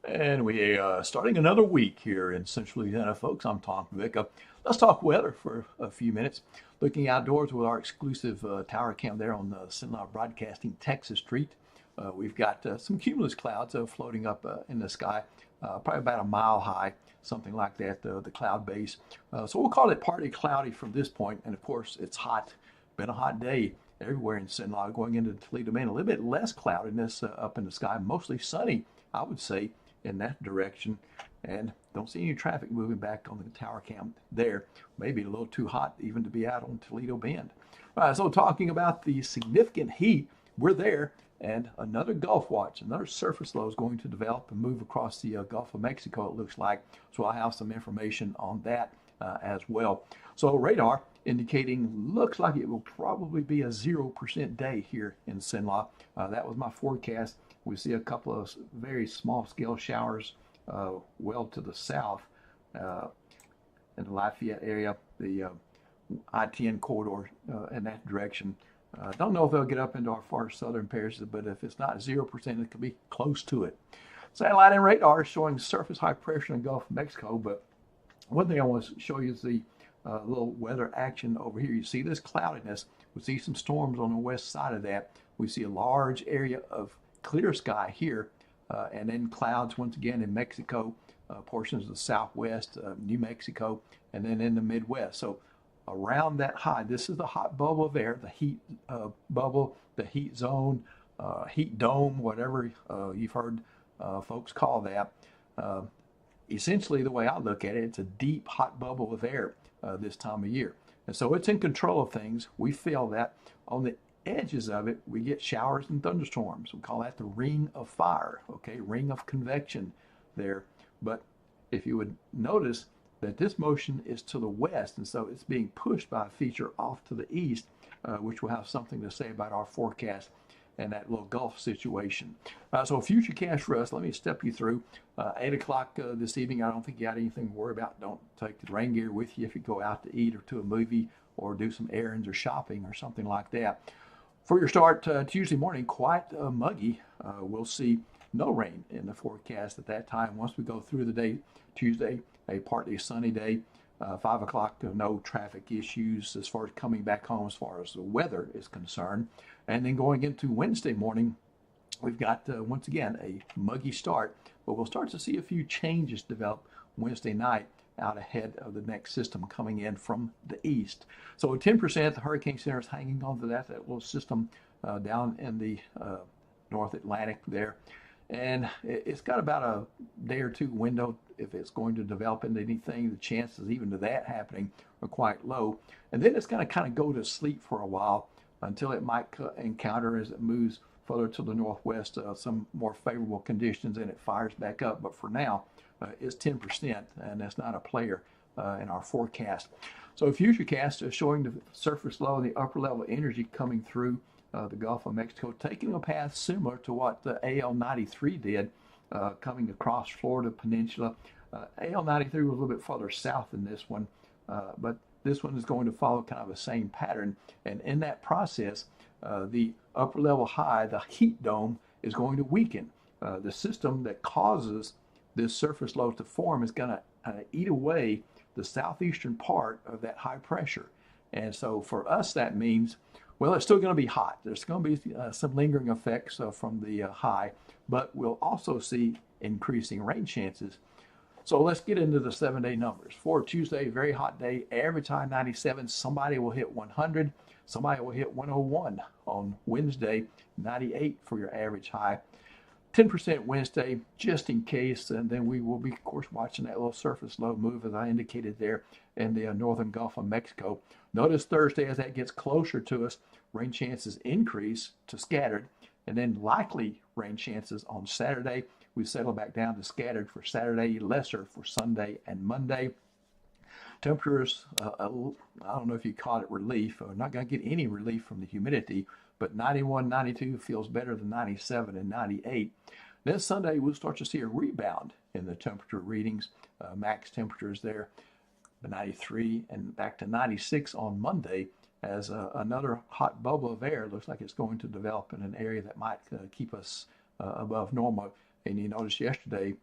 And we starting another week here in Central Louisiana, folks. I'm Tom Vick. Let's talk weather for a few minutes. Looking outdoors with our exclusive tower cam there on Sinlaw Broadcasting, Texas Street. We've got some cumulus clouds floating up in the sky, probably about a mile high, something like that, the cloud base. So we'll call it partly cloudy from this point. And of course, it's hot. Been a hot day everywhere in Sinlaw. Going into Toledo, Maine, a little bit less cloudiness up in the sky, mostly sunny, I would say, in that direction, and don't see any traffic moving back on the tower cam there. Maybe a little too hot even to be out on Toledo Bend. All right, so talking about the significant heat, we're there, and another Gulf watch, another surface low is going to develop and move across the Gulf of Mexico, it looks like. So I'll have some information on that as well. So radar indicating looks like it will probably be a 0% day here in Sinlaw. That was my forecast. We see a couple of very small scale showers well to the south in the Lafayette area, the I-10 corridor in that direction. Don't know if they'll get up into our far southern parishes, but if it's not 0%, it could be close to it. Satellite and radar showing surface high pressure in the Gulf of Mexico, but one thing I want to show you is the little weather action over here. You see this cloudiness. We see some storms on the west side of that. We see a large area of clear sky here, and then clouds once again in Mexico, portions of the southwest, New Mexico, and then in the Midwest. So around that high, this is the hot bubble of air, the heat bubble, the heat zone, heat dome, whatever you've heard folks call that. Essentially, the way I look at it, it's a deep hot bubble of air this time of year. And so it's in control of things. We feel that on the edges of it, we get showers and thunderstorms. We call that the ring of fire, okay, ring of convection there. But if you would notice that this motion is to the west, and so it's being pushed by a feature off to the east, which will have something to say about our forecast and that little Gulf situation. So futurecast for us, let me step you through. 8 o'clock this evening, I don't think you got anything to worry about. Don't take the rain gear with you if you go out to eat or to a movie or do some errands or shopping or something like that. For your start Tuesday morning, quite muggy. We'll see no rain in the forecast at that time. Once we go through the day, Tuesday, a partly sunny day. 5 o'clock, no traffic issues as far as coming back home as far as the weather is concerned. And then going into Wednesday morning, we've got, once again, a muggy start, but we'll start to see a few changes develop Wednesday night out ahead of the next system coming in from the east. So 10%, the Hurricane Center is hanging on to that little system down in the North Atlantic there. And it's got about a day or two window if it's going to develop into anything. The chances even of that happening are quite low. And then it's going to kind of go to sleep for a while until it might encounter, as it moves further to the northwest, some more favorable conditions, and it fires back up. But for now, it's 10%, and that's not a player in our forecast. So Futurecast is showing the surface low and the upper level energy coming through the Gulf of Mexico, taking a path similar to what the AL93 did, coming across Florida Peninsula. AL93 was a little bit further south than this one, but this one is going to follow kind of the same pattern. And in that process, the upper level high, the heat dome, is going to weaken. The system that causes this surface low to form is going to eat away the southeastern part of that high pressure. And so for us, that means, well, it's still going to be hot. There's going to be some lingering effects from the high, but we'll also see increasing rain chances. So let's get into the 7-day numbers. For Tuesday, very hot day, average high 97. Somebody will hit 100. Somebody will hit 101 on Wednesday, 98 for your average high. 10% Wednesday, just in case, and then we will be, of course, watching that little surface low move, as I indicated there, in the northern Gulf of Mexico. Notice Thursday, as that gets closer to us, rain chances increase to scattered, and then likely rain chances on Saturday. We settle back down to scattered for Saturday, lesser for Sunday and Monday. Temperatures, I don't know if you call it relief. We're not going to get any relief from the humidity, but 91, 92 feels better than 97 and 98. Then Sunday, we'll start to see a rebound in the temperature readings. Max temperatures there, 93 and back to 96 on Monday, as another hot bubble of air looks like it's going to develop in an area that might keep us above normal And you notice yesterday,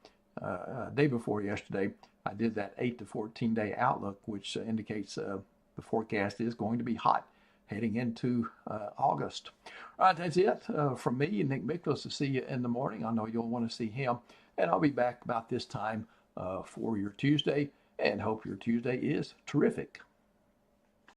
day before yesterday, I did that 8 to 14 day outlook, which indicates the forecast is going to be hot heading into August. All right, that's it from me and Nick Miklos. To see you in the morning. I know you'll want to see him. And I'll be back about this time for your Tuesday, and hope your Tuesday is terrific.